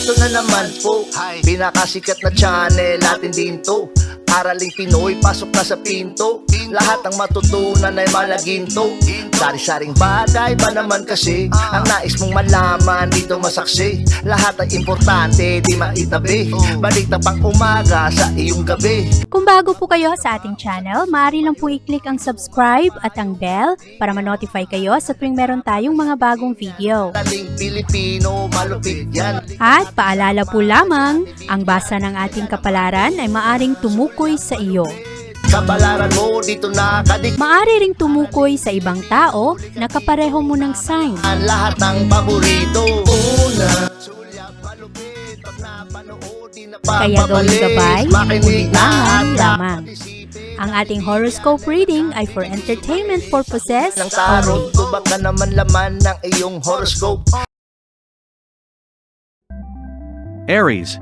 Eto na naman po, pinakasikat na channel natin din to. Araling Pinoy, pasok na sa pinto. Lahat ng matutunan ay malaginto. Sari-saring bagay ba naman kasi ang nais mong malaman dito masaksi. Lahat ay importante, di maitabi. Balik na pang umaga sa iyong gabi. Kung bago po kayo sa ating channel, maaari lang po i-click ang subscribe at ang bell para ma-notify kayo sa tuwing meron tayong mga bagong video. Taling Pilipino, malupit yan. At paalala po lamang, ang basa ng ating kapalaran ay maaring tumukoy sa iyo. Kapalaran mo dito nakadik. Maaari ring tumukoy sa ibang tao na kapareho mo ng sign. Ang lahat ng paborito. Una, sulyap, malupit. Pag napanood, di na Kaya gawing gabay, makinig na ulilangan at lamang. Ang ating horoscope reading ay for entertainment purposes ng tarot. only. Tubak ka naman laman ng iyong horoscope. Aries.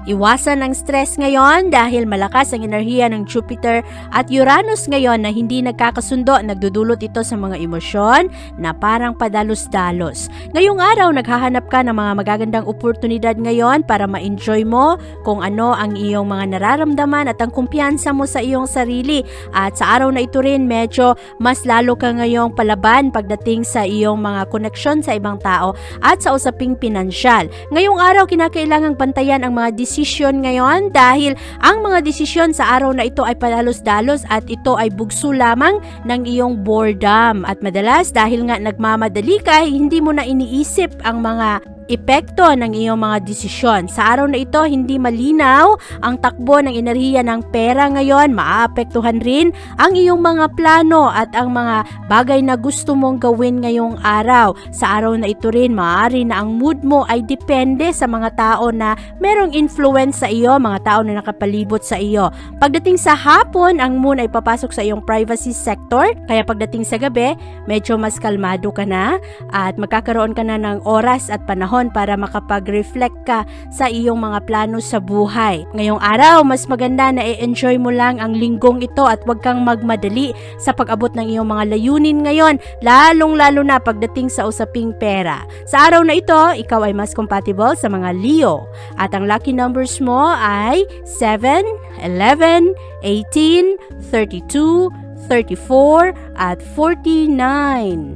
Iwasan ang stress ngayon dahil malakas ang enerhiya ng Jupiter at Uranus ngayon na hindi nagkakasundo. Nagdudulot ito sa mga emosyon na parang padalos-dalos. Ngayong araw, naghahanap ka ng mga magagandang oportunidad ngayon para ma-enjoy mo kung ano ang iyong mga nararamdaman at ang kumpiyansa mo sa iyong sarili. At sa araw na ito rin, medyo mas lalo ka ngayong palaban pagdating sa iyong mga koneksyon sa ibang tao at sa usaping pinansyal. Ngayong araw, kinakailangang bantayan ang mga desisyon ngayon dahil ang mga desisyon sa araw na ito ay padalos-dalos at ito ay bugso lamang ng iyong boredom. At madalas dahil nga nagmamadali ka, hindi mo na iniisip ang mga epekto ng iyong mga desisyon. Sa araw na ito, hindi malinaw ang takbo ng enerhiya ng pera ngayon. Maaapektuhan rin ang iyong mga plano at ang mga bagay na gusto mong gawin ngayong araw. Sa araw na ito rin, maaari na ang mood mo ay depende sa mga tao na merong influence sa iyo, mga tao na nakapalibot sa iyo. Pagdating sa hapon, ang moon ay papasok sa iyong privacy sector. Kaya pagdating sa gabi, medyo mas kalmado ka na at magkakaroon ka na ng oras at panahon para makapag-reflect ka sa iyong mga plano sa buhay. Ngayong araw, mas maganda na i-enjoy mo lang ang linggong ito at huwag kang magmadali sa pag-abot ng iyong mga layunin ngayon, lalong-lalo na pagdating sa usaping pera. Sa araw na ito, ikaw ay mas compatible sa mga Leo. At ang lucky numbers mo ay 7, 11, 18, 32, 34, at 49.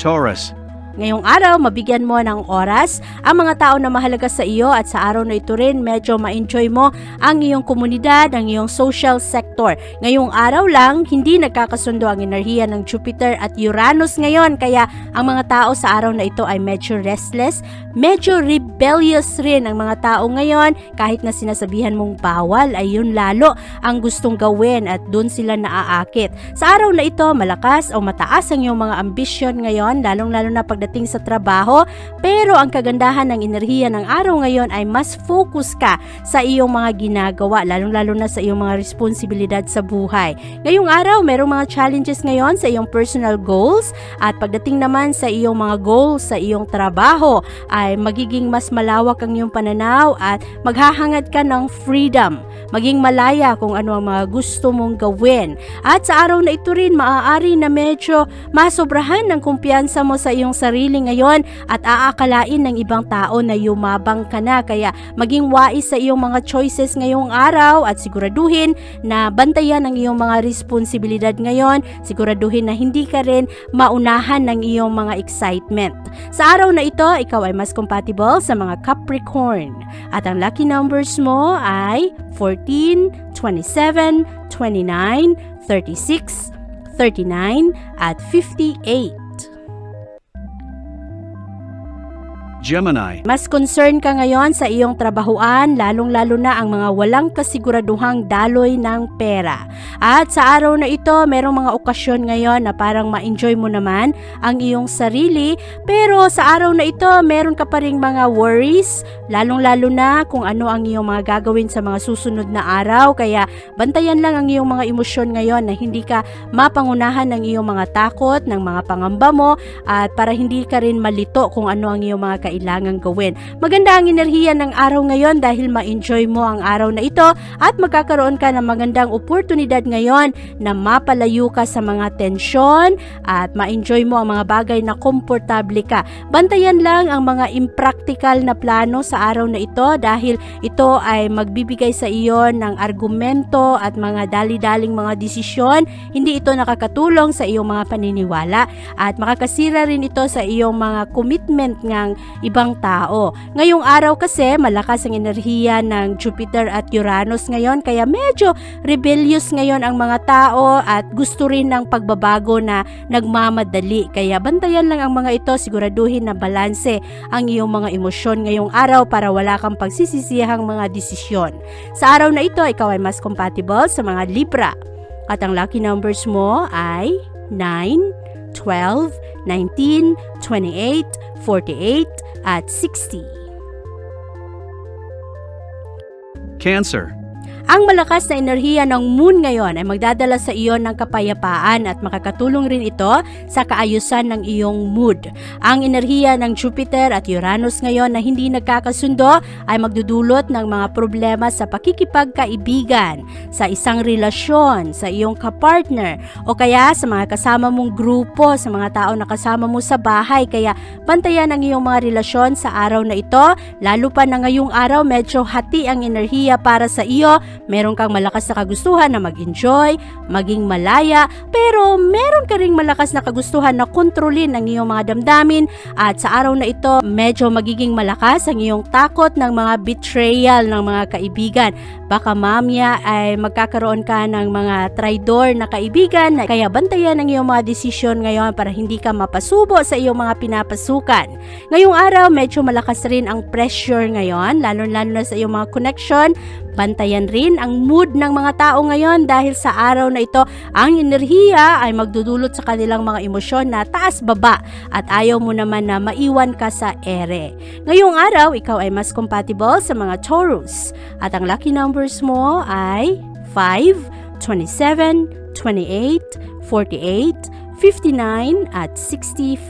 Taurus. Ngayong araw, mabigyan mo ng oras ang mga tao na mahalaga sa iyo at sa araw na ito rin, medyo ma-enjoy mo ang iyong komunidad, ang iyong social sector. Ngayong araw lang, hindi nagkakasundo ang enerhiya ng Jupiter at Uranus ngayon, kaya ang mga tao sa araw na ito ay medyo restless, medyo rebellious rin ang mga tao ngayon. Kahit na sinasabihan mong bawal, ay yun lalo ang gustong gawin at doon sila naaakit. Sa araw na ito, malakas o mataas ang iyong mga ambisyon ngayon, lalong-lalo na pagdating sa trabaho, pero ang kagandahan ng enerhiya ng araw ngayon ay mas focus ka sa iyong mga ginagawa, lalong-lalo na sa iyong mga responsibilidad sa buhay. Ngayong araw, merong mga challenges ngayon sa iyong personal goals at pagdating naman sa iyong mga goals sa iyong trabaho ay magiging mas malawak ang iyong pananaw at maghahangad ka ng freedom, maging malaya kung ano ang mga gusto mong gawin. At sa araw na ito rin, maaari na medyo masobrahan ng kumpiyansa mo sa iyong sarili ngayon at aakalain ng ibang tao na yumabang ka na, kaya maging wais sa iyong mga choices ngayong araw at siguraduhin na bantayan ang iyong mga responsibilidad ngayon. Siguraduhin na hindi ka rin maunahan ng iyong mga excitement. Sa araw na ito, ikaw ay mas compatible sa mga Capricorn at ang lucky numbers mo ay 14, 27, 29, 36, 39, at 58. Gemini. Mas concern ka ngayon sa iyong trabahuan, lalong-lalo na ang mga walang kasiguraduhang daloy ng pera. At sa araw na ito, merong mga okasyon ngayon na parang ma-enjoy mo naman ang iyong sarili, pero sa araw na ito, meron ka pa ring mga worries, lalong-lalo na kung ano ang iyong mga gagawin sa mga susunod na araw. Kaya bantayan lang ang iyong mga emosyon ngayon na hindi ka mapangunahan ng iyong mga takot, ng mga pangamba mo, at para hindi ka rin malito kung ano ang iyong mga kailangang gawin. Maganda ang enerhiya ng araw ngayon dahil ma-enjoy mo ang araw na ito at magkakaroon ka ng magandang oportunidad ngayon na mapalayo ka sa mga tensyon at ma-enjoy mo ang mga bagay na komportable ka. Bantayan lang ang mga impractical na plano sa araw na ito dahil ito ay magbibigay sa iyo ng argumento at mga dali-daling mga desisyon. Hindi ito nakakatulong sa iyong mga paniniwala at makakasira rin ito sa iyong mga commitment ng ibang tao. Ngayong araw kasi malakas ang enerhiya ng Jupiter at Uranus ngayon kaya medyo rebellious ngayon ang mga tao at gusto rin ng pagbabago na nagmamadali. Kaya bantayan lang ang mga ito, siguraduhin na balanse ang iyong mga emosyon ngayong araw para wala kang pagsisisihang mga desisyon. Sa araw na ito, ikaw ay mas compatible sa mga Libra. At ang lucky numbers mo ay 9, 12, 19, 28, 48, at 60. Cancer. Ang malakas na enerhiya ng moon ngayon ay magdadala sa iyo ng kapayapaan at makakatulong rin ito sa kaayusan ng iyong mood. Ang enerhiya ng Jupiter at Uranus ngayon na hindi nagkakasundo ay magdudulot ng mga problema sa pakikipagkaibigan, sa isang relasyon, sa iyong kapartner o kaya sa mga kasama mong grupo, sa mga tao na kasama mo sa bahay. Kaya bantayan ang iyong mga relasyon sa araw na ito, lalo pa na ngayong araw medyo hati ang enerhiya para sa iyo. Meron kang malakas na kagustuhan na mag-enjoy, maging malaya, pero meron ka ring malakas na kagustuhan na kontrolin ang iyong mga damdamin at sa araw na ito, medyo magiging malakas ang iyong takot ng mga betrayal ng mga kaibigan. Baka mamaya ay magkakaroon ka ng mga traidor na kaibigan, kaya bantayan ang iyong mga desisyon ngayon para hindi ka mapasubo sa iyong mga pinapasukan. Ngayong araw, medyo malakas rin ang pressure ngayon, lalo-lalo na sa iyong mga connection. Bantayan rin ang mood ng mga tao ngayon dahil sa araw na ito, ang enerhiya ay magdudulot sa kanilang mga emosyon na taas-baba at ayaw mo naman na maiwan ka sa ere. Ngayong araw, ikaw ay mas compatible sa mga Taurus at ang lucky numbers mo ay 5, 27, 28, 48, 59 at 65.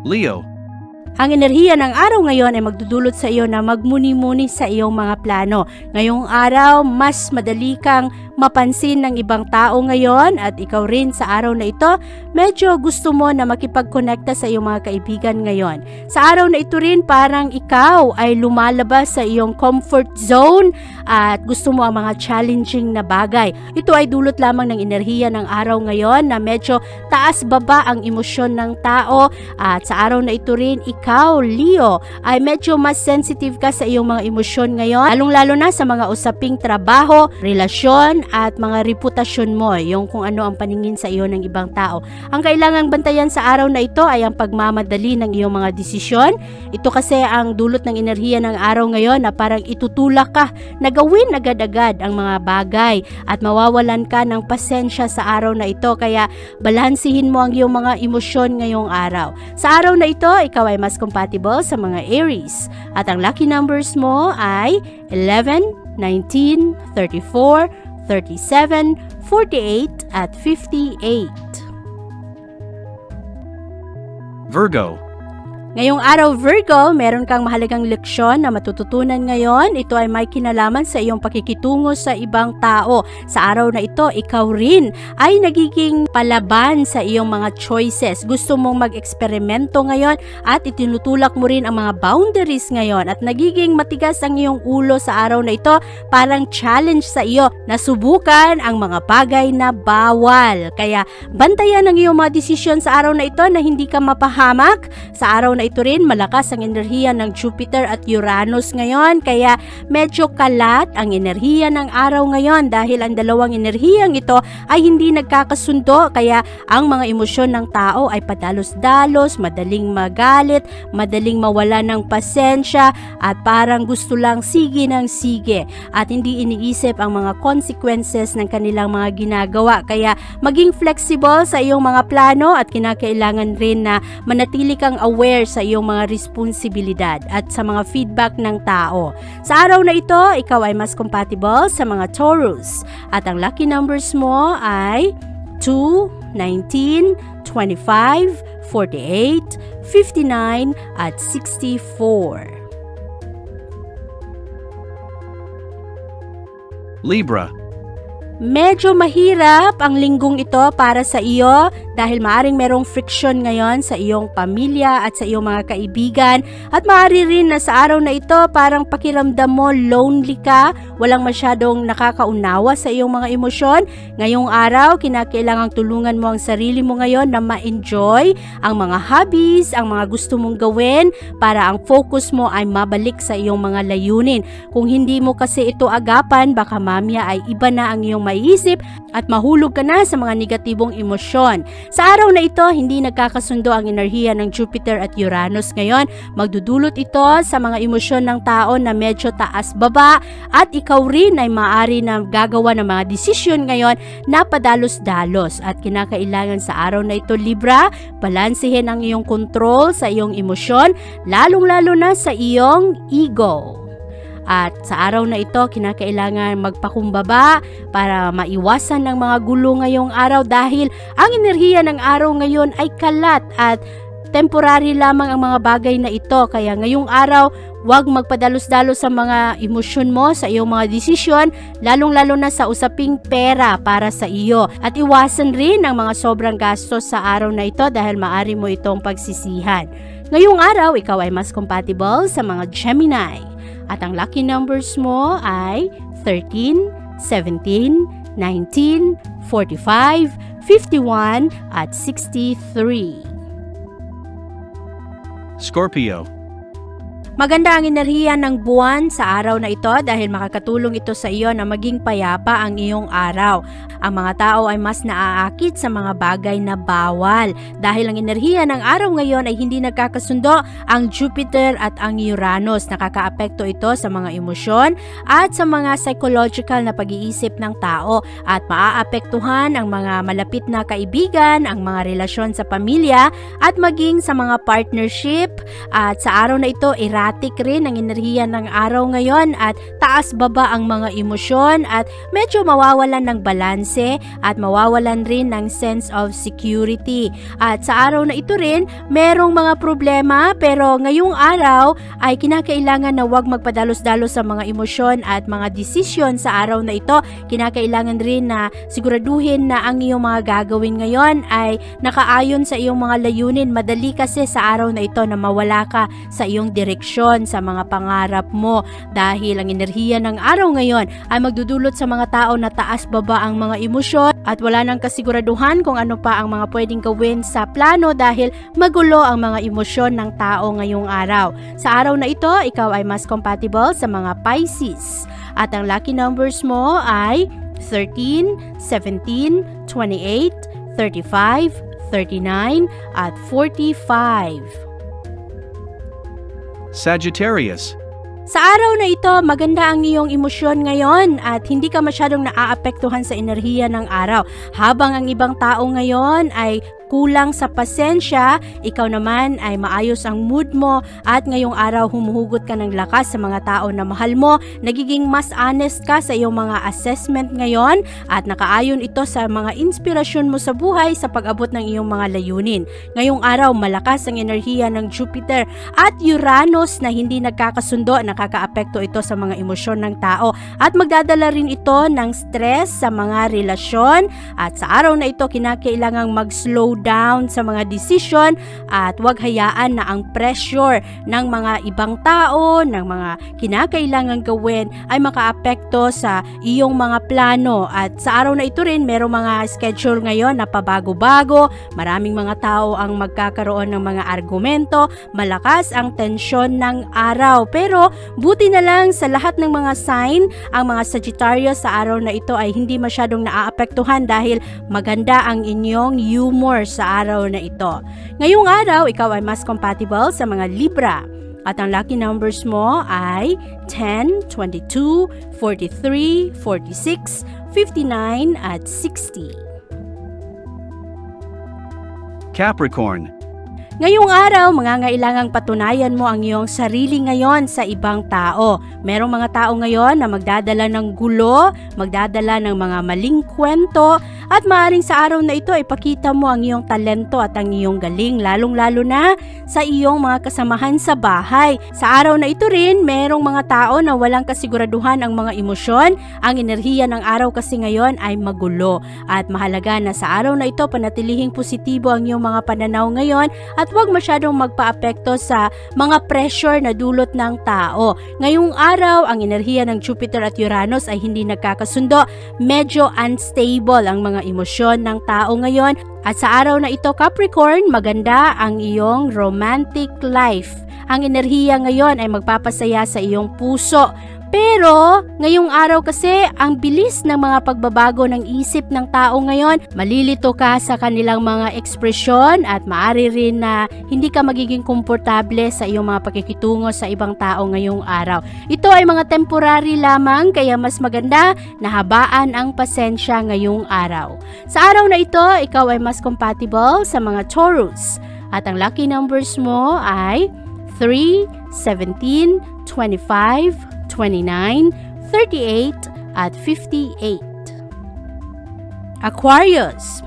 Leo. Ang enerhiya ng araw ngayon ay magdudulot sa iyo na magmuni-muni sa iyong mga plano. Ngayong araw, mas madali kang mapansin ng ibang tao ngayon at ikaw rin sa araw na ito, medyo gusto mo na makipag-connecta sa iyong mga kaibigan ngayon. Sa araw na ito rin, parang ikaw ay lumalabas sa iyong comfort zone at gusto mo ang mga challenging na bagay. Ito ay dulot lamang ng enerhiya ng araw ngayon na medyo taas-baba ang emosyon ng tao at sa araw na ito rin, ikaw, Leo, ay medyo mas sensitive ka sa iyong mga emosyon ngayon, lalong-lalo na sa mga usaping trabaho, relasyon, at mga reputasyon mo, yung kung ano ang paningin sa iyo ng ibang tao. Ang kailangang bantayan sa araw na ito ay ang pagmamadali ng iyong mga desisyon. Ito kasi ang dulot ng enerhiya ng araw ngayon na parang itutulak ka na gawin agad-agad ang mga bagay at mawawalan ka ng pasensya sa araw na ito. Kaya balansihin mo ang iyong mga emosyon ngayong araw. Sa araw na ito, ikaw ay mas compatible sa mga Aries at ang lucky numbers mo ay 11, 19, 34, 37, 48 at 58. Virgo. Ngayong araw, Virgo, meron kang mahalagang leksyon na matututunan ngayon. Ito ay may kinalaman sa iyong pakikitungo sa ibang tao. Sa araw na ito, ikaw rin ay nagiging palaban sa iyong mga choices. Gusto mong mag-eksperimento ngayon at itinutulak mo rin ang mga boundaries ngayon at nagiging matigas ang iyong ulo sa araw na ito. Parang challenge sa iyo na subukan ang mga bagay na bawal. Kaya bantayan ang iyong mga desisyon sa araw na ito na hindi ka mapahamak. Sa araw na ito rin, malakas ang enerhiya ng Jupiter at Uranus ngayon, kaya medyo kalat ang enerhiya ng araw ngayon dahil ang dalawang enerhiyang ito ay hindi nagkakasundo, kaya ang mga emosyon ng tao ay padalos-dalos, madaling magalit, madaling mawala ng pasensya at parang gusto lang sige ng sige at hindi iniisip ang mga consequences ng kanilang mga ginagawa. Kaya maging flexible sa iyong mga plano at kinakailangan rin na manatili kang aware sa iyong mga responsibilidad at sa mga feedback ng tao. Sa araw na ito, ikaw ay mas compatible sa mga Taurus at ang lucky numbers mo ay 2, 19, 25, 48, 59, at 64. Libra. Medyo mahirap ang linggong ito para sa iyo dahil maaring merong friction ngayon sa iyong pamilya at sa iyong mga kaibigan at maaari rin na sa araw na ito parang pakiramdam mo lonely ka, walang masyadong nakakaunawa sa iyong mga emosyon. Ngayong araw, kinakailangang tulungan mo ang sarili mo ngayon na ma-enjoy ang mga hobbies, ang mga gusto mong gawin para ang focus mo ay mabalik sa iyong mga layunin. Kung hindi mo kasi ito agapan, baka mamaya ay iba na ang iyong maiisip at mahulog ka na sa mga negatibong emosyon. Sa araw na ito, hindi nagkakasundo ang enerhiya ng Jupiter at Uranus ngayon. Magdudulot ito sa mga emosyon ng tao na medyo taas-baba at ikaw rin ay maaari na gagawa ng mga desisyon ngayon na padalos-dalos at kinakailangan sa araw na ito, Libra, balansehin ang iyong control sa iyong emosyon, lalong-lalo na sa iyong ego. At sa araw na ito, kinakailangan magpakumbaba para maiwasan ng mga gulo ngayong araw dahil ang enerhiya ng araw ngayon ay kalat at temporary lamang ang mga bagay na ito. Kaya ngayong araw, huwag magpadalos-dalos sa mga emosyon mo, sa iyong mga desisyon, lalong-lalo na sa usaping pera para sa iyo. At iwasan rin ang mga sobrang gastos sa araw na ito dahil maaari mo itong pagsisihan. Ngayong araw, ikaw ay mas compatible sa mga Gemini. At ang lucky numbers mo ay 13, 17, 19, 45, 51, at 63. Scorpio. Maganda ang enerhiya ng buwan sa araw na ito dahil makakatulong ito sa iyo na maging payapa ang iyong araw. Ang mga tao ay mas naaakit sa mga bagay na bawal. Dahil ang enerhiya ng araw ngayon ay hindi nagkakasundo ang Jupiter at ang Uranus. Nakakaapekto ito sa mga emosyon at sa mga psychological na pag-iisip ng tao at maaapektuhan ang mga malapit na kaibigan, ang mga relasyon sa pamilya at maging sa mga partnership. At sa araw na ito, erratic rin ang enerhiya ng araw ngayon at taas-baba ang mga emosyon at medyo mawawalan ng balanse at mawawalan rin ng sense of security. At sa araw na ito rin, merong mga problema pero ngayong araw ay kinakailangan na huwag magpadalos-dalos sa mga emosyon at mga desisyon sa araw na ito. Kinakailangan rin na siguraduhin na ang iyong mga gagawin ngayon ay nakaayon sa iyong mga layunin. Madali kasi sa araw na ito na mawala ka sa iyong direksyon sa mga pangarap mo dahil ang enerhiya ng araw ngayon ay magdudulot sa mga tao na taas-baba ang mga emosyon at wala nang kasiguraduhan kung ano pa ang mga pwedeng gawin sa plano dahil magulo ang mga emosyon ng tao ngayong araw. Sa araw na ito, ikaw ay mas compatible sa mga Pisces at ang lucky numbers mo ay 13, 17, 28, 35, 39, at 45. Sagittarius. Sa araw na ito, maganda ang iyong emosyon ngayon at hindi ka masyadong naaapektuhan sa enerhiya ng araw. Habang ang ibang tao ngayon ay kulang sa pasensya, ikaw naman ay maayos ang mood mo at ngayong araw humuhugot ka ng lakas sa mga tao na mahal mo. Nagiging mas honest ka sa iyong mga assessment ngayon at nakaayon ito sa mga inspirasyon mo sa buhay sa pag-abot ng iyong mga layunin. Ngayong araw, malakas ang enerhiya ng Jupiter at Uranus na hindi nagkakasundo. Nakakaapekto ito sa mga emosyon ng tao at magdadala rin ito ng stress sa mga relasyon at sa araw na ito kinakailangang mag-slow down sa mga desisyon at huwag hayaan na ang pressure ng mga ibang tao, ng mga kinakailangan gawin ay makaapekto sa iyong mga plano. At sa araw na ito rin, merong mga schedule ngayon na pabago-bago, maraming mga tao ang magkakaroon ng mga argumento, malakas ang tensyon ng araw. Pero buti na lang sa lahat ng mga sign, ang mga Sagittarius sa araw na ito ay hindi masyadong naaapektuhan dahil maganda ang inyong humor sa araw na ito. Ngayong araw, ikaw ay mas compatible sa mga Libra. At ang lucky numbers mo ay 10, 22, 43, 46, 59, at 60. Capricorn. Ngayong araw, mangangailangang patunayan mo ang iyong sarili ngayon sa ibang tao. Merong mga tao ngayon na magdadala ng gulo, magdadala ng mga maling kwento, At maaaring sa araw na ito ipakita mo ang iyong talento at ang iyong galing, lalong-lalo na sa iyong mga kasamahan sa bahay. Sa araw na ito rin, merong mga tao na walang kasiguraduhan ang mga emosyon. Ang enerhiya ng araw kasi ngayon ay magulo. At mahalaga na sa araw na ito panatilihing positibo ang iyong mga pananaw ngayon at huwag masyadong magpaapekto sa mga pressure na dulot ng tao. Ngayong araw, ang enerhiya ng Jupiter at Uranus ay hindi nagkakasundo. Medyo unstable ang mga emosyon ng tao ngayon. At sa araw na ito, Capricorn, maganda ang iyong romantic life. Ang enerhiya ngayon ay magpapasaya sa iyong puso. Pero, ngayong araw kasi, ang bilis ng mga pagbabago ng isip ng tao ngayon, malilito ka sa kanilang mga ekspresyon at maaari rin na hindi ka magiging komportable sa iyong mga pakikitungo sa ibang tao ngayong araw. Ito ay mga temporary lamang, kaya mas maganda na habaan ang pasensya ngayong araw. Sa araw na ito, ikaw ay mas compatible sa mga Taurus. At ang lucky numbers mo ay 3, 17, 25, 29, 38, at 58. Aquarius.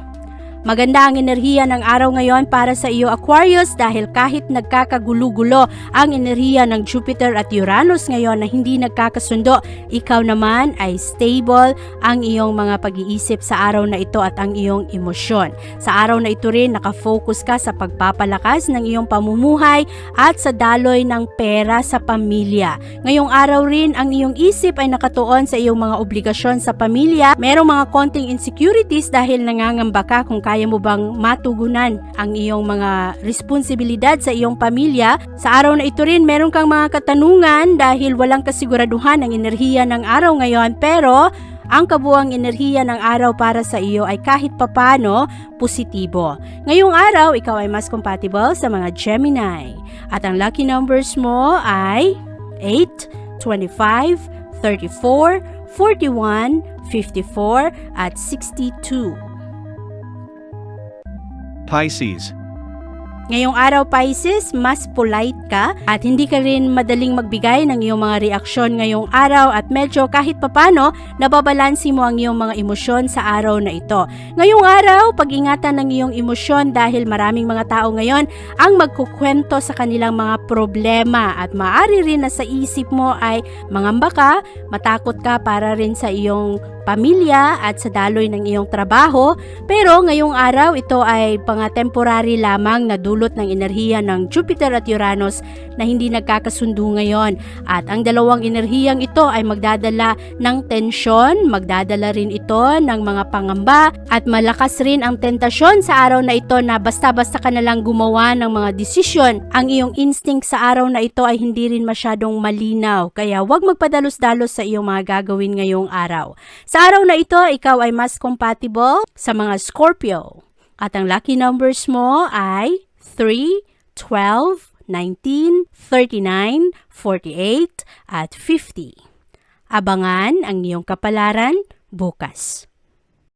Maganda ang enerhiya ng araw ngayon para sa iyo, Aquarius, dahil kahit nagkakagulo-gulo ang enerhiya ng Jupiter at Uranus ngayon na hindi nagkakasundo, ikaw naman ay stable ang iyong mga pag-iisip sa araw na ito at ang iyong emosyon. Sa araw na ito rin, nakafocus ka sa pagpapalakas ng iyong pamumuhay at sa daloy ng pera sa pamilya. Ngayong araw rin, ang iyong isip ay nakatuon sa iyong mga obligasyon sa pamilya. Merong mga konting insecurities dahil nangangamba ka kung kaya mo bang matugunan ang iyong mga responsibilidad sa iyong pamilya. Sa araw na ito rin, meron kang mga katanungan dahil walang kasiguraduhan ang enerhiya ng araw ngayon, pero ang kabuuang enerhiya ng araw para sa iyo ay kahit papano positibo. Ngayong araw, ikaw ay mas compatible sa mga Gemini. At ang lucky numbers mo ay 8, 25, 34, 41, 54, at 62. Pisces. Ngayong araw, Pisces, mas polite ka at hindi ka rin madaling magbigay ng iyong mga reaksyon ngayong araw at medyo kahit papano nababalansi mo ang iyong mga emosyon sa araw na ito. Ngayong araw, pag-ingatan ng iyong emosyon dahil maraming mga tao ngayon ang magkukwento sa kanilang mga problema at maaari rin na sa isip mo ay mangamba ka, matakot ka para rin sa iyong pamilya at sa daloy ng iyong trabaho, pero ngayong araw ito ay temporary lamang na dulot ng enerhiya ng Jupiter at Uranus na hindi nagkakasundo ngayon. At ang dalawang enerhiyang ito ay magdadala ng tensyon, magdadala rin ito ng mga pangamba at malakas rin ang tentasyon sa araw na ito na basta-basta ka nalang gumawa ng mga desisyon. Ang iyong instinct sa araw na ito ay hindi rin masyadong malinaw, kaya huwag magpadalos-dalos sa iyong mga gagawin ngayong araw. Sa araw na ito, ikaw ay mas compatible sa mga Scorpio. At ang lucky numbers mo ay 3, 12, 19, 39, 48, at 50. Abangan ang iyong kapalaran bukas.